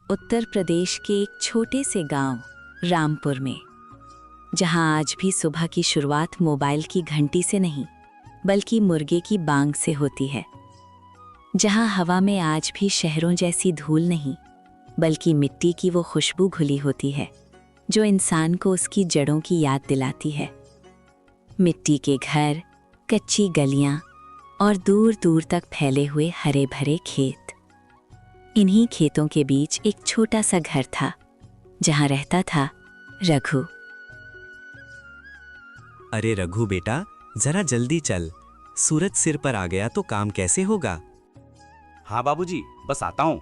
उत्तर प्रदेश के एक छोटे से गांव रामपुर में, जहां आज भी सुबह की शुरुआत मोबाइल की घंटी से नहीं बल्कि मुर्गे की बांग से होती है। जहां हवा में आज भी शहरों जैसी धूल नहीं बल्कि मिट्टी की वो खुशबू घुली होती है जो इंसान को उसकी जड़ों की याद दिलाती है। मिट्टी के घर, कच्ची गलियां और दूर दूर तक फैले हुए हरे भरे खेत। इन्हीं खेतों के बीच एक छोटा सा घर था जहां रहता था रघु। अरे रघु बेटा, जरा जल्दी चल, सूरज सिर पर आ गया तो काम कैसे होगा। हाँ बाबूजी, बस आता हूँ।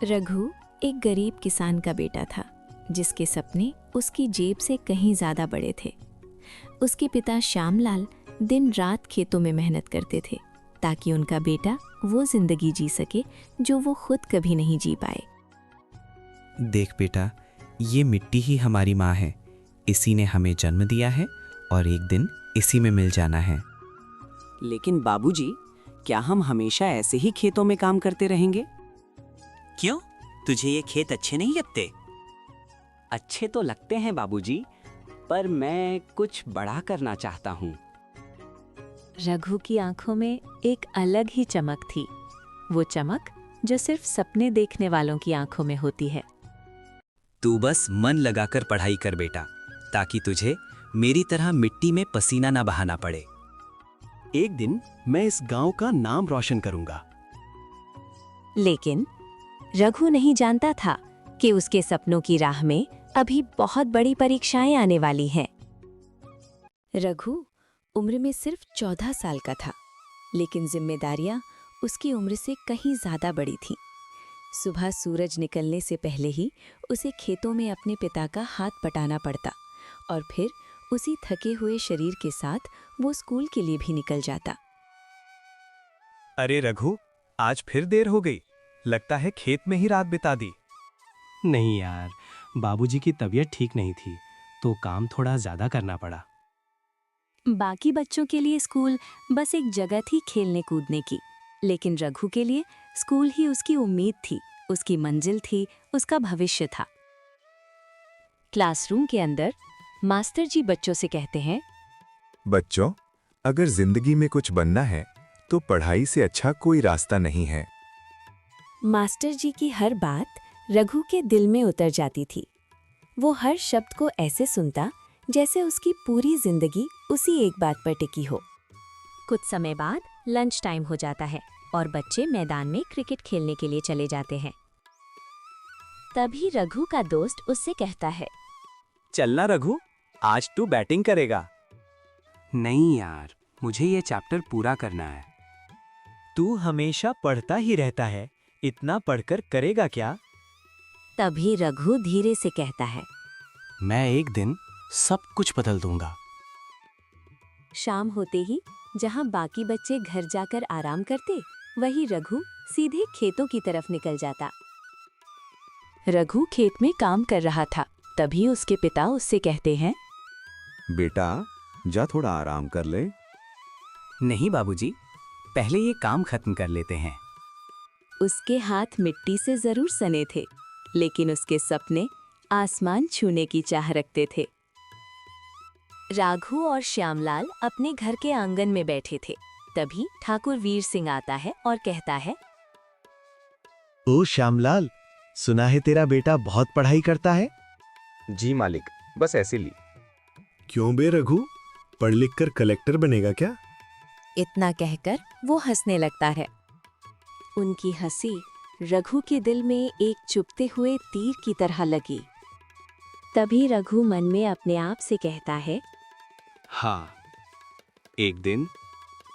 रघु एक गरीब किसान का बेटा था जिसके सपने उसकी जेब से कहीं ज्यादा बड़े थे। उसके पिता श्यामलाल दिन रात खेतों में मेहनत करते थे ताकि उनका बेटा वो जिंदगी जी सके जो वो खुद कभी नहीं जी पाए। देख बेटा, ये मिट्टी ही हमारी माँ है। इसी ने हमें जन्म दिया है और एक दिन इसी में मिल जाना है। लेकिन बाबूजी, क्या हम हमेशा ऐसे ही खेतों में काम करते रहेंगे? क्यों? तुझे ये खेत अच्छे नहीं लगते? अच्छे तो लगते हैं बाबूजी, पर मैं कुछ बड़ा करना चाहता हूँ। रघु की आंखों में एक अलग ही चमक थी, वो चमक जो सिर्फ सपने देखने वालों की आंखों में होती है। तू बस मन लगाकर पढ़ाई कर बेटा, ताकि तुझे मेरी तरह मिट्टी में पसीना ना बहाना पड़े। एक दिन मैं इस गांव का नाम रोशन करूंगा। लेकिन रघु नहीं जानता था कि उसके सपनों की राह में अभी बहुत बड़ी परीक्षाएं आने वाली हैं। रघु उम्र में सिर्फ 14 साल का था, लेकिन जिम्मेदारियां उसकी उम्र से कहीं ज्यादा बड़ी थीं। सुबह सूरज निकलने से पहले ही उसे खेतों में अपने पिता का हाथ बटाना पड़ता और फिर उसी थके हुए शरीर के साथ वो स्कूल के लिए भी निकल जाता। अरे रघु, आज फिर देर हो गई। लगता है खेत में ही रात बिता दी। नहीं यार, बाबूजी की तबीयत ठीक नहीं थी तो काम थोड़ा ज्यादा करना पड़ा। बाकी बच्चों के लिए स्कूल बस एक जगह थी खेलने कूदने की, लेकिन रघु के लिए स्कूल ही उसकी उम्मीद थी, उसकी मंजिल थी, उसका भविष्य था। क्लासरूम के अंदर मास्टर जी बच्चों से कहते हैं, बच्चों, अगर जिंदगी में कुछ बनना है तो पढ़ाई से अच्छा कोई रास्ता नहीं है। मास्टर जी की हर बात रघु के दिल में उतर जाती थी। वो हर शब्द को ऐसे सुनता जैसे उसकी पूरी जिंदगी उसी एक बात पर टिकी हो। कुछ समय बाद लंच टाइम हो जाता है और बच्चे मैदान में क्रिकेट खेलने के लिए चले जाते हैं। तभी रघु का दोस्त उससे कहता है, चलना रघु, आज तू बैटिंग करेगा। नहीं यार, मुझे ये चैप्टर पूरा करना है। तू हमेशा पढ़ता ही रहता है, इतना पढ़कर करेगा क्या? तभी रघु धीरे से कहता है, मैं एक दिन सब कुछ बदल दूंगा। शाम होते ही जहां बाकी बच्चे घर जाकर आराम करते, वही रघु सीधे खेतों की तरफ निकल जाता। रघु खेत में काम कर रहा था, तभी उसके पिता उससे कहते हैं, बेटा, जा थोड़ा आराम कर ले। नहीं बाबूजी, पहले ये काम खत्म कर लेते हैं। उसके हाथ मिट्टी से जरूर सने थे, लेकिन उसके सपने आसमान छूने की चाह रखते थे। राघु और श्यामलाल अपने घर के आंगन में बैठे थे। तभी ठाकुर वीर सिंह आता है और कहता है, ओ श्यामलाल, सुना है तेरा बेटा बहुत पढ़ाई करता है। जी मालिक, बस ऐसे ली। क्यों बे रघु, पढ़ लिख कर कलेक्टर बनेगा क्या? इतना कहकर वो हंसने लगता है। उनकी हंसी रघु के दिल में एक चुभते हुए तीर की तरह लगी। तभी रघु मन में अपने आप से कहता है, हाँ, एक दिन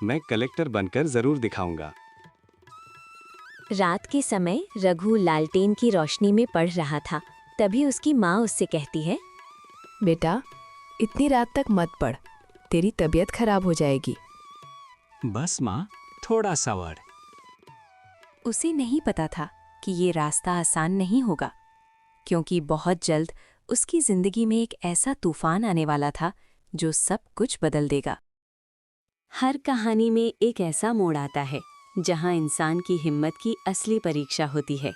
मैं कलेक्टर बनकर जरूर दिखाऊंगा। रात के समय रघु लालटेन की रोशनी में पढ़ रहा था। तभी उसकी माँ उससे कहती है, बेटा, इतनी रात तक मत पढ़, तेरी तबीयत खराब हो जाएगी। बस माँ, थोड़ा सा और। उसे नहीं पता था कि ये रास्ता आसान नहीं होगा, क्योंकि बहुत जल्द उसकी जिंदगी में एक ऐसा तूफान आने वाला था जो सब कुछ बदल देगा। हर कहानी में एक ऐसा मोड़ आता है जहां इंसान की हिम्मत की असली परीक्षा होती है।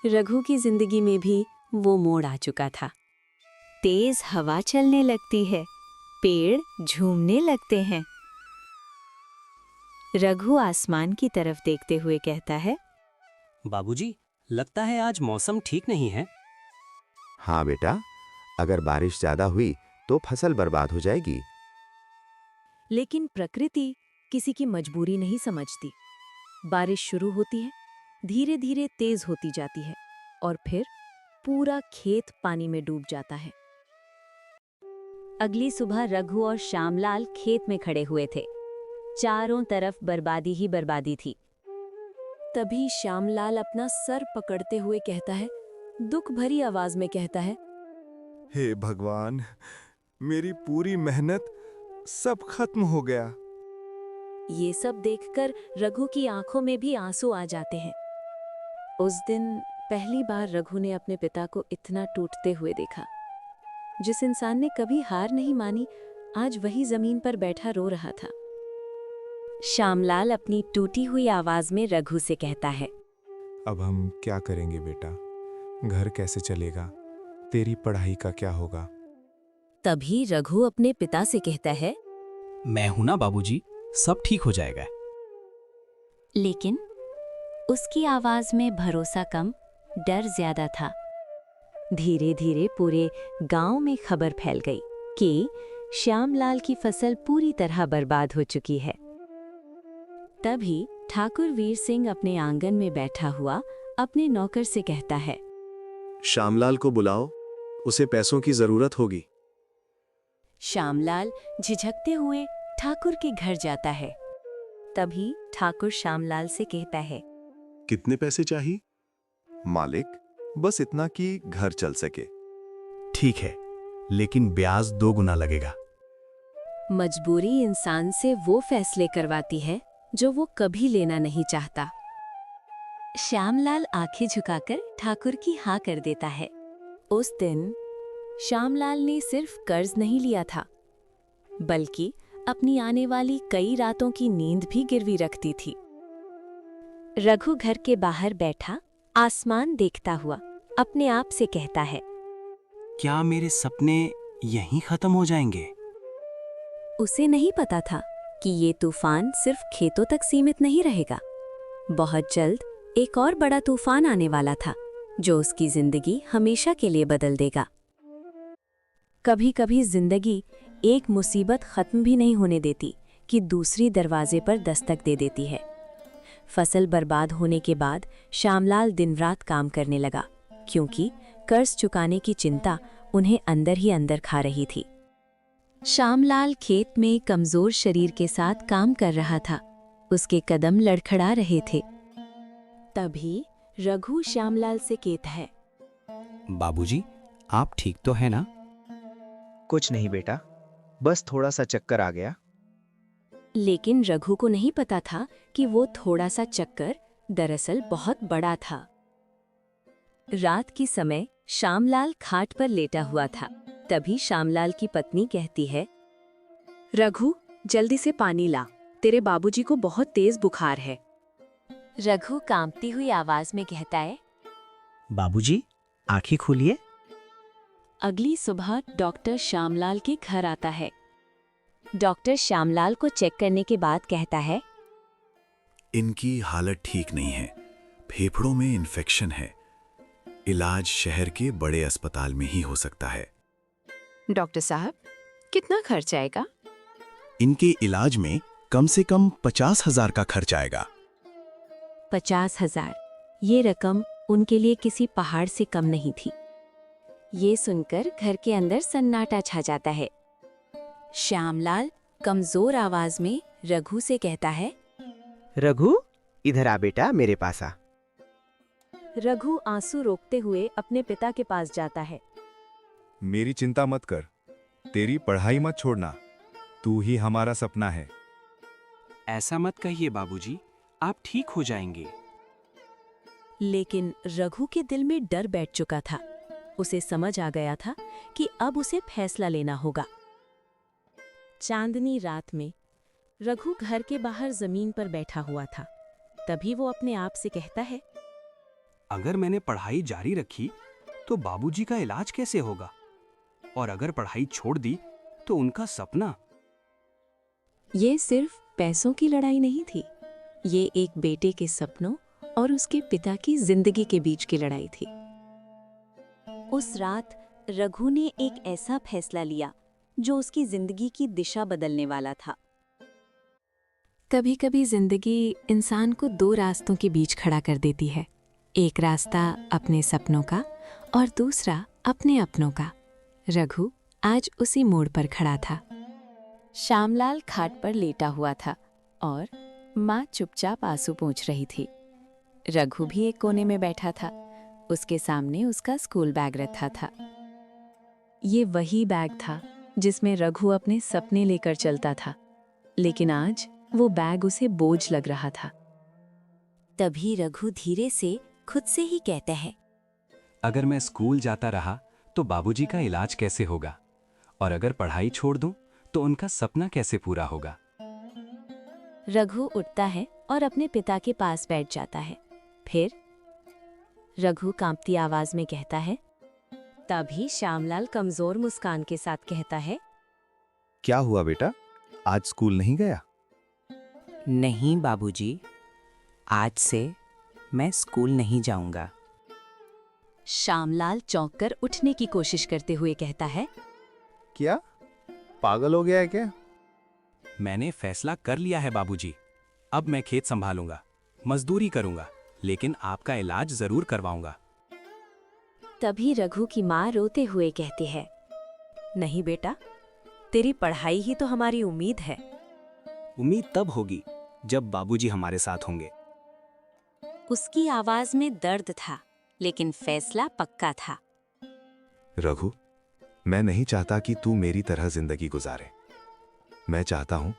रघु की जिंदगी में भी वो मोड़ आ चुका था। तेज हवा चलने लगती है, पेड़ झूमने लगते हैं। रघु आसमान की तरफ देखते हुए कहता है, बाबूजी, लगता है आज मौसम ठीक नहीं है। हाँ बेटा, अगर बारिश ज्यादा हुई तो फसल बर्बाद हो जाएगी। लेकिन प्रकृति किसी की मजबूरी नहीं समझती। बारिश शुरू होती है, धीरे धीरे तेज होती जाती है और फिर पूरा खेत पानी में डूब जाता है। अगली सुबह रघु और श्यामलाल खेत में खड़े हुए थे। चारों तरफ बर्बादी ही बर्बादी थी। तभी श्यामलाल अपना सर पकड़ते हुए कहता है, दुख भरी आवाज में कहता है, हे भगवान, मेरी पूरी मेहनत सब खत्म हो गया। ये सब देखकर रघु की आंखों में भी आंसू आ जाते हैं। उस दिन पहली बार रघु ने अपने पिता को इतना टूटते हुए देखा। जिस इंसान ने कभी हार नहीं मानी, आज वही जमीन पर बैठा रो रहा था। श्यामलाल अपनी टूटी हुई आवाज में रघु से कहता है, अब हम क्या करेंगे बेटा? घर कैसे चलेगा? तेरी पढ़ाई का क्या होगा? तभी रघु अपने पिता से कहता है, मैं हूं ना बाबूजी, सब ठीक हो जाएगा। लेकिन उसकी आवाज में भरोसा कम, डर ज्यादा था। धीरे धीरे पूरे गांव में खबर फैल गई कि श्यामलाल की फसल पूरी तरह बर्बाद हो चुकी है। तभी ठाकुर वीर सिंह अपने आंगन में बैठा हुआ अपने नौकर से कहता है, श्यामलाल को बुलाओ, उसे पैसों की जरूरत होगी। श्यामलाल झिझकते हुए ठाकुर के घर जाता है। तभी ठाकुर श्यामलाल से कहता है, कितने पैसे चाहिए? मालिक, बस इतना कि घर चल सके। ठीक है, लेकिन ब्याज 2 गुना लगेगा। मजबूरी इंसान से वो फैसले करवाती है जो वो कभी लेना नहीं चाहता। श्यामलाल आंखें झुकाकर ठाकुर की हाँ कर देता है। उस दिन श्यामलाल ने सिर्फ कर्ज नहीं लिया था, बल्कि अपनी आने वाली कई रातों की नींद भी गिरवी रखती थी। रघु घर के बाहर बैठा आसमान देखता हुआ अपने आप से कहता है, क्या मेरे सपने यहीं खत्म हो जाएंगे? उसे नहीं पता था कि ये तूफान सिर्फ खेतों तक सीमित नहीं रहेगा। बहुत जल्द एक और बड़ा तूफान आने वाला था जो उसकी जिंदगी हमेशा के लिए बदल देगा। कभी कभी जिंदगी एक मुसीबत खत्म भी नहीं होने देती कि दूसरी दरवाजे पर दस्तक दे देती है। फसल बर्बाद होने के बाद श्यामलाल दिन रात काम करने लगा, क्योंकि कर्ज चुकाने की चिंता उन्हें अंदर ही अंदर खा रही थी। श्यामलाल खेत में कमजोर शरीर के साथ काम कर रहा था। उसके कदम लड़खड़ा रहे थे। तभी रघु श्यामलाल से कहता है, बाबूजी, आप ठीक तो है ना? कुछ नहीं बेटा, बस थोड़ा सा चक्कर आ गया। लेकिन रघु को नहीं पता था कि वो थोड़ा सा चक्कर दरअसल बहुत बड़ा था। रात की समय श्यामलाल खाट पर लेटा हुआ था। तभी श्यामलाल की पत्नी कहती है, रघु, जल्दी से पानी ला, तेरे बाबूजी को बहुत तेज बुखार है। रघु कांपती हुई आवाज में कहता है, बाबूजी, आंखें खोलिए। अगली सुबह डॉक्टर श्यामलाल के घर आता है। डॉक्टर श्यामलाल को चेक करने के बाद कहता है, इनकी हालत ठीक नहीं है, फेफड़ों में इन्फेक्शन है। इलाज शहर के बड़े अस्पताल में ही हो सकता है। डॉक्टर साहब, कितना खर्च आएगा? इनके इलाज में कम से कम 50,000 का खर्च आएगा। 50,000, ये रकम उनके लिए किसी पहाड़ से कम नहीं थी। ये सुनकर घर के अंदर सन्नाटा छा जाता है। श्यामलाल कमजोर आवाज में रघु से कहता है, रघु, इधर आ बेटा, मेरे पास आ। रघु आंसू रोकते हुए अपने पिता के पास जाता है। मेरी चिंता मत कर, तेरी पढ़ाई मत छोड़ना, तू ही हमारा सपना है। ऐसा मत कहिए बाबूजी, आप ठीक हो जाएंगे। लेकिन रघु के दिल में डर बैठ चुका था। उसे समझ आ गया था कि अब उसे फैसला लेना होगा। चांदनी रात में रघु घर के बाहर जमीन पर बैठा हुआ था। तभी वो अपने आप से कहता है, अगर मैंने पढ़ाई जारी रखी तो बाबूजी का इलाज कैसे होगा? और अगर पढ़ाई छोड़ दी तो उनका सपना। ये सिर्फ पैसों की लड़ाई नहीं थी, ये एक बेटे के सपनों और उसके पिता की जिंदगी के बीच की लड़ाई थी। उस रात रघु ने एक ऐसा फैसला लिया जो उसकी जिंदगी की दिशा बदलने वाला था। कभी कभी जिंदगी इंसान को दो रास्तों के बीच खड़ा कर देती है, एक रास्ता अपने सपनों का और दूसरा अपने अपनों का। रघु आज उसी मोड़ पर खड़ा था। श्यामलाल खाट पर लेटा हुआ था और माँ चुपचाप आंसू पोंछ रही थी। रघु भी एक कोने में बैठा था, उसके सामने उसका स्कूल बैग रखा था। ये वही बैग था जिसमें रघु अपने सपने लेकर चलता था, लेकिन आज वो बैग उसे बोझ लग रहा था। तभी रघु धीरे से खुद से ही कहता है, अगर मैं स्कूल जाता रहा तो बाबूजी का इलाज कैसे होगा? और अगर पढ़ाई छोड़ दूं तो उनका सपना कैसे पूरा होगा? रघु उठता है और अपने पिता के पास बैठ जाता है। फिर रघु कांपती आवाज में कहता है। तभी श्यामलाल कमजोर मुस्कान के साथ कहता है, क्या हुआ बेटा, आज स्कूल नहीं गया? नहीं बाबूजी, आज से मैं स्कूल नहीं जाऊंगा। श्यामलाल चौंक कर उठने की कोशिश करते हुए कहता है, क्या पागल हो गया है क्या? मैंने फैसला कर लिया है बाबूजी, अब मैं खेत संभालूंगा, मजदूरी करूंगा, लेकिन आपका इलाज जरूर करवाऊंगा। तभी रघु की माँ रोते हुए कहती है, नहीं बेटा, तेरी पढ़ाई ही तो हमारी उम्मीद है। उम्मीद तब होगी जब बाबूजी हमारे साथ होंगे। उसकी आवाज में दर्द था, लेकिन फैसला पक्का था। रघु, मैं नहीं चाहता कि तू मेरी तरह जिंदगी गुजारे। मैं चाहता हूं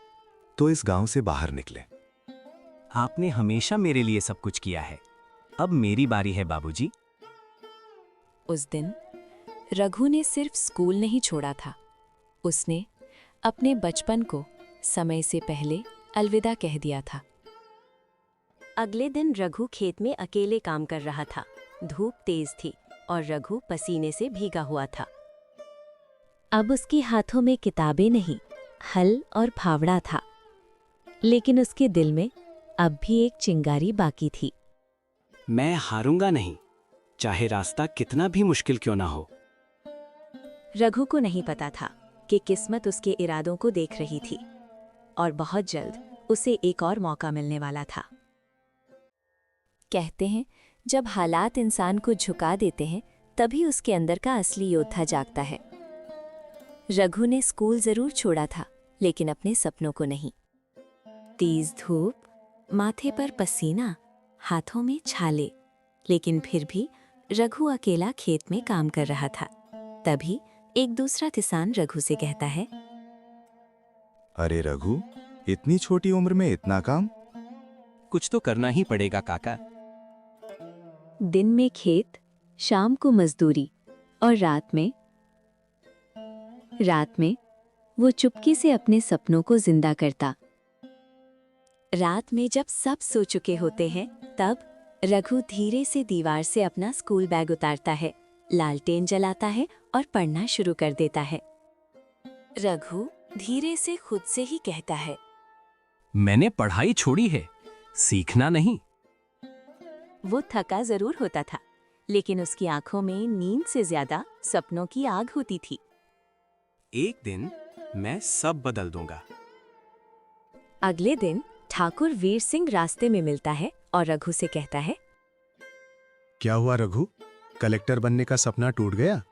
तो इस गांव से बाहर निकले। आपने हमेशा मेरे लिए सब कुछ किया है, अब मेरी बारी है बाबूजी। उस दिन रघु ने सिर्फ स्कूल नहीं छोड़ा था, उसने अपने बचपन को समय से पहले अलविदा कह दिया था। अगले दिन रघु खेत में अकेले काम कर रहा था। धूप तेज थी और रघु पसीने से भीगा हुआ था। अब उसके हाथों में किताबें नहीं, हल और फावड़ा था, लेकिन उसके दिल में अब भी एक चिंगारी बाकी थी। मैं हारूंगा नहीं, चाहे रास्ता कितना भी मुश्किल क्यों ना हो। रघु को नहीं पता था कि किस्मत उसके इरादों को देख रही थी और बहुत जल्द उसे एक और मौका मिलने वाला था। कहते हैं, जब हालात इंसान को झुका देते हैं, तभी उसके अंदर का असली योद्धा जागता है। रघु ने स्कूल जरूर छोड़ा था, लेकिन अपने सपनों को नहीं। तेज धूप, माथे पर पसीना, हाथों में छाले, लेकिन फिर भी रघु अकेला खेत में काम कर रहा था। तभी एक दूसरा किसान रघु से कहता है, अरे रघु, इतनी छोटी उम्र में इतना काम? कुछ तो करना ही पड़ेगा काका। दिन में खेत, शाम को मजदूरी और रात में वो चुपके से अपने सपनों को जिंदा करता। रात में जब सब सो चुके होते हैं, तब रघु धीरे से दीवार से अपना स्कूल बैग उतारता है, लालटेन जलाता है और पढ़ना शुरू कर देता है। रघु धीरे से खुद से ही कहता है, मैंने पढ़ाई छोड़ी है, सीखना नहीं। वो थका जरूर होता था, लेकिन उसकी आंखों में नींद से ज्यादा सपनों की आग होती थी। एक दिन मैं सब बदल दूंगा। अगले दिन ठाकुर वीर सिंह रास्ते में मिलता है और रघु से कहता है, क्या हुआ रघु, कलेक्टर बनने का सपना टूट गया?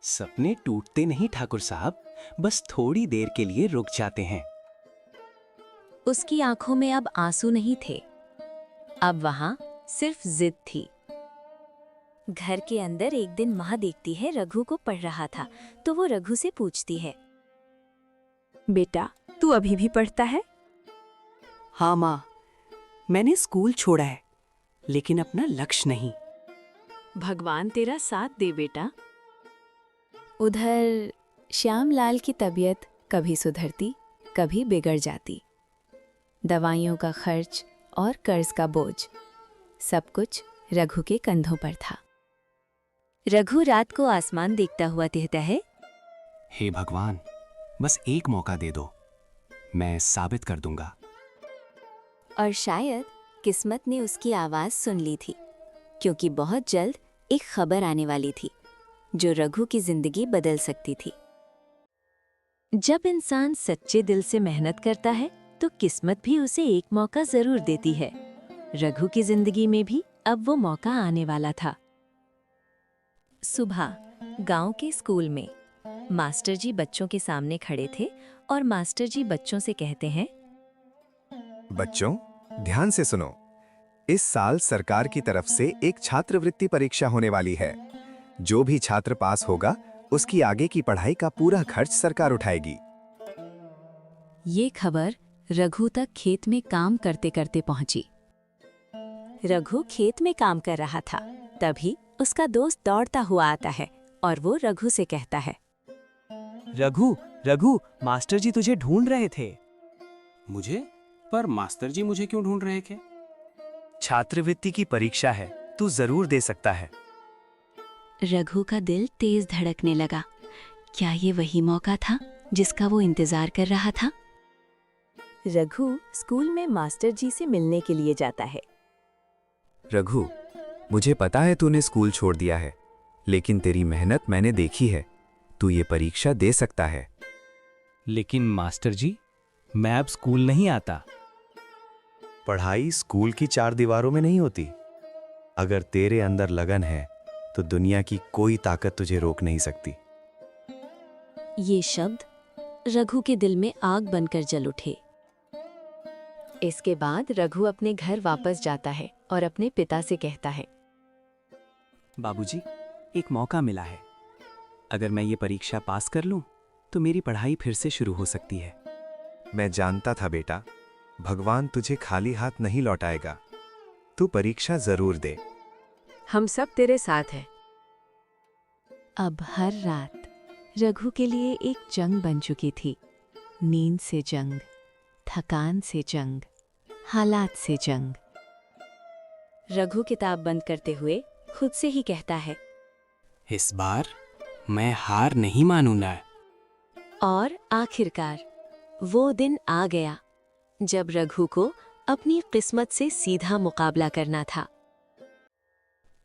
सपने टूटते नहीं ठाकुर साहब, बस थोड़ी देर के लिए रुक जाते हैं। उसकी आंखों में अब आंसू नहीं थे, अब वहां सिर्फ जिद थी। घर के अंदर एक दिन माँ देखती है रघु को पढ़ रहा था, तो वो रघु से पूछती है, बेटा, तू अभी भी पढ़ता है? हाँ माँ, मैंने स्कूल छोड़ा है, लेकिन अपना लक्ष्य नहीं। भगवान तेरा साथ दे बेटा। उधर श्यामलाल की तबीयत कभी सुधरती, कभी बिगड़ जाती। दवाइयों का खर्च और कर्ज का बोझ, सब कुछ रघु के कंधों पर था। रघु रात को आसमान देखता हुआ कहता है, हे भगवान, बस एक मौका दे दो, मैं साबित कर दूंगा। और शायद किस्मत ने उसकी आवाज सुन ली थी, क्योंकि बहुत जल्द एक खबर आने वाली थी जो रघु की जिंदगी बदल सकती थी। जब इंसान सच्चे दिल से मेहनत करता है तो किस्मत भी उसे एक मौका जरूर देती है। रघु की जिंदगी में भी अब वो मौका आने वाला था। सुबह गांव के स्कूल में मास्टर जी बच्चों के सामने खड़े थे और मास्टर जी बच्चों से कहते हैं, बच्चों, ध्यान से सुनो। इस साल सरकार की तरफ से एक छात्रवृत्ति परीक्षा होने वाली है। जो भी छात्र पास होगा उसकी आगे की पढ़ाई का पूरा खर्च सरकार उठाएगी। ये खबर रघु तक खेत में काम करते करते पहुंची। रघु खेत में काम कर रहा था, तभी उसका दोस्त दौड़ता हुआ आता है और वो रघु से कहता है, रघु, रघु, मास्टर जी तुझे ढूंढ रहे थे। मुझे? पर मास्टर जी मुझे क्यों ढूंढ रहे थे? छात्रवृत्ति की परीक्षा है, तू जरूर दे सकता है। रघु का दिल तेज धड़कने लगा। क्या ये वही मौका था जिसका वो इंतजार कर रहा था? रघु स्कूल में मास्टर जी से मिलने के लिए जाता है। रघु, मुझे पता है तूने स्कूल छोड़ दिया है, लेकिन तेरी मेहनत मैंने देखी है। तू ये परीक्षा दे सकता है। लेकिन मास्टर जी, मैं अब स्कूल नहीं आता। पढ़ाई स्कूल की चार दीवारों में नहीं होती। अगर तेरे अंदर लगन है तो दुनिया की कोई ताकत तुझे रोक नहीं सकती। ये शब्द रघु के दिल में आग बनकर जल उठे। इसके बाद रघु अपने घर वापस जाता है और अपने पिता से कहता है, बाबूजी, एक मौका मिला है। अगर मैं ये परीक्षा पास कर लूं तो मेरी पढ़ाई फिर से शुरू हो सकती है। मैं जानता था बेटा, भगवान तुझे खाली हाथ नहीं लौटाएगा। तू परीक्षा जरूर दे। हम सब तेरे साथ हैं। अब हर रात रघु के लिए एक जंग बन चुकी थी। नींद से जंग, थकान से जंग, हालात से जंग। रघु किताब बंद करते हुए खुद से ही कहता है, इस बार मैं हार नहीं मानूंगा। और आखिरकार वो दिन आ गया जब रघु को अपनी किस्मत से सीधा मुकाबला करना था।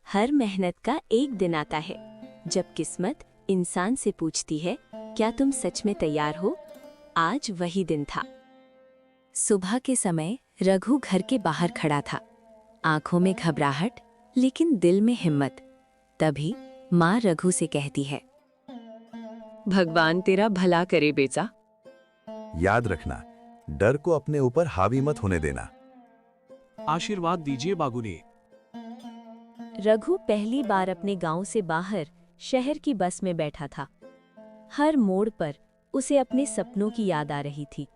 हर मेहनत का एक दिन आता है जब किस्मत इंसान से पूछती है, क्या तुम सच में तैयार हो? आज वही दिन था। सुबह के समय रघु घर के बाहर खड़ा था, आंखों में घबराहट लेकिन दिल में हिम्मत। तभी माँ रघु से कहती है, भगवान तेरा भला करे बेटा। याद रखना, डर को अपने ऊपर हावी मत होने देना। आशीर्वाद दीजिए बाबूजी। रघु पहली बार अपने गांव से बाहर शहर की बस में बैठा था। हर मोड़ पर उसे अपने सपनों की याद आ रही थी।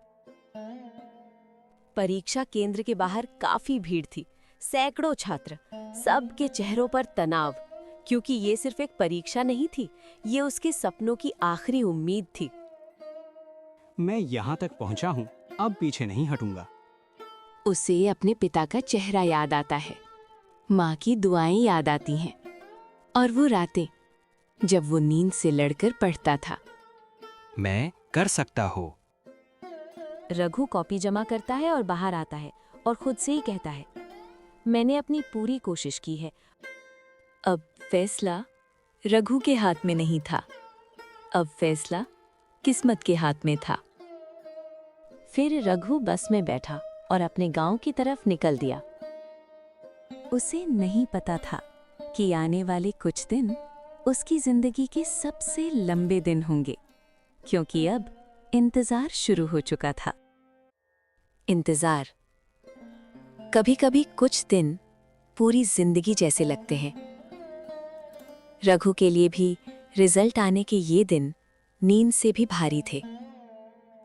परीक्षा केंद्र के बाहर काफी भीड़ थी। सैकड़ों छात्र, सबके चेहरों पर तनाव, क्योंकि ये सिर्फ एक परीक्षा नहीं थी, ये उसके सपनों की आखिरी उम्मीद थी। मैं यहाँ तक पहुँचा हूँ, अब पीछे नहीं हटूंगा। उसे अपने पिता का चेहरा याद आता है, माँ की दुआएं याद आती हैं, और वो रातें जब वो नींद से लड़कर पढ़ता था। मैं कर सकता हूँ। रघु कॉपी जमा करता है और बाहर आता है और खुद से ही कहता है, मैंने अपनी पूरी कोशिश की है। अब फैसला रघु के हाथ में नहीं था, अब फैसला किस्मत के हाथ में था। फिर रघु बस में बैठा और अपने गांव की तरफ निकल दिया। उसे नहीं पता था कि आने वाले कुछ दिन उसकी जिंदगी के सबसे लंबे दिन होंगे, क्योंकि अब इंतजार शुरू हो चुका था। इंतजार। कभी-कभी कुछ दिन पूरी जिंदगी जैसे लगते हैं। रघु के लिए भी रिजल्ट आने के ये दिन नींद से भी भारी थे।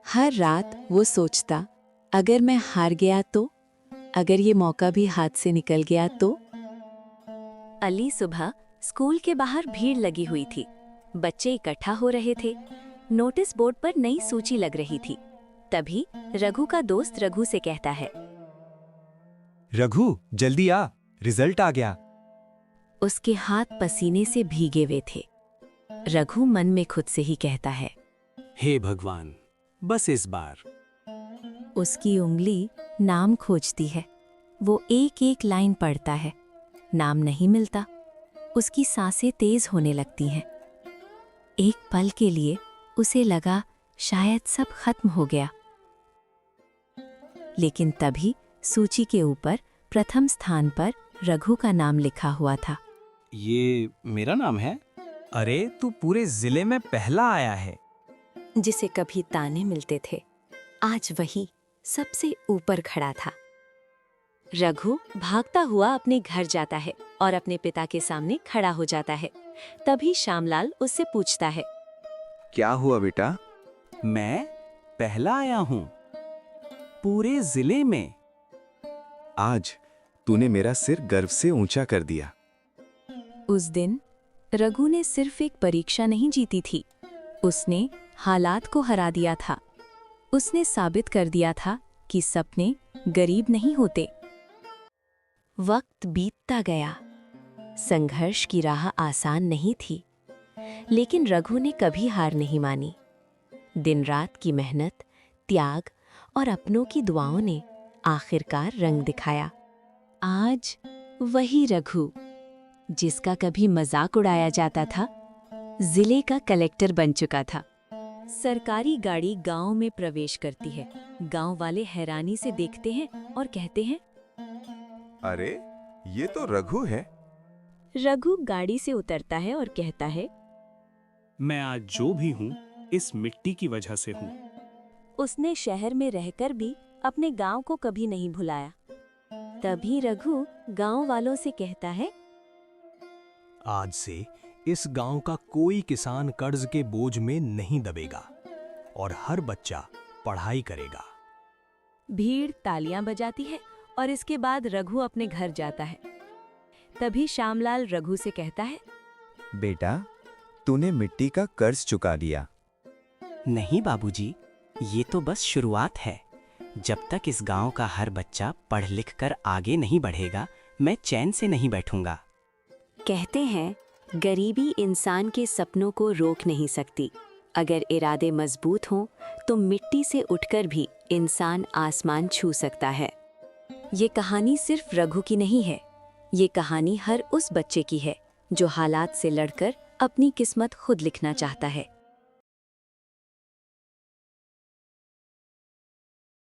हर रात वो सोचता, अगर मैं हार गया तो, अगर ये मौका भी हाथ से निकल गया तो। अली सुबह स्कूल के बाहर भीड़ लगी हुई थी। बच्चे इकट्ठा हो रहे थे। नोटिस बोर्ड पर नई सूची लग रही थी। तभी रघु का दोस्त रघु से कहता है, रघु, जल्दी आ, रिजल्ट आ गया। उसके हाथ पसीने से भीगे हुए थे। रघु मन में खुद से ही कहता है, हे भगवान, बस इस बार। उसकी उंगली नाम खोजती है। वो एक एक लाइन पढ़ता है, नाम नहीं मिलता। उसकी सांसें तेज होने लगती हैं। एक पल के लिए उसे लगा शायद सब खत्म हो गया। लेकिन तभी सूची के ऊपर प्रथम स्थान पर रघु का नाम लिखा हुआ था। ये मेरा नाम है? अरे तू पूरे जिले में पहला आया है। जिसे कभी ताने मिलते थे, आज वही सबसे ऊपर खड़ा था। रघु भागता हुआ अपने घर जाता है और अपने पिता के सामने खड़ा हो जाता है। तभी श्यामलाल उससे पूछता है, क्या हुआ बेटा? मैं पहला आया हूँ पूरे जिले में। आज तूने मेरा सिर गर्व से ऊंचा कर दिया। उस दिन रघु ने सिर्फ एक परीक्षा नहीं जीती थी, उसने हालात को हरा दिया था। उसने साबित कर दिया था कि सपने गरीब नहीं होते। वक्त बीतता गया। संघर्ष की राह आसान नहीं थी, लेकिन रघु ने कभी हार नहीं मानी। दिन रात की मेहनत, त्याग और अपनों की दुआओं ने आखिरकार रंग दिखाया। आज वही रघु, जिसका कभी मजाक उड़ाया जाता था, जिले का कलेक्टर बन चुका था। सरकारी गाड़ी गांव में प्रवेश करती है। गांव वाले हैरानी से देखते हैं और कहते हैं, अरे ये तो रघु है। रघु गाड़ी से उतरता है और कहता है, मैं आज जो भी हूँ इस मिट्टी की वजह से हूँ। उसने शहर में रहकर भी अपने गांव को कभी नहीं भुलाया। तभी रघु गांव वालों से कहता है, आज से इस गांव का कोई किसान कर्ज के बोझ में नहीं दबेगा और हर बच्चा पढ़ाई करेगा। भीड़ तालियां बजाती है और इसके बाद रघु अपने घर जाता है। तभी श्यामलाल रघु से कहता है, बेटा, तूने मिट्टी का कर्ज चुका दिया। नहीं बाबूजी, ये तो बस शुरुआत है। जब तक इस गांव का हर बच्चा पढ़ लिख कर आगे नहीं बढ़ेगा, मैं चैन से नहीं बैठूंगा। कहते हैं, गरीबी इंसान के सपनों को रोक नहीं सकती। अगर इरादे मजबूत हों तो मिट्टी से उठकर भी इंसान आसमान छू सकता है। ये कहानी सिर्फ रघु की नहीं है, ये कहानी हर उस बच्चे की है जो हालात से लड़कर अपनी किस्मत खुद लिखना चाहता है।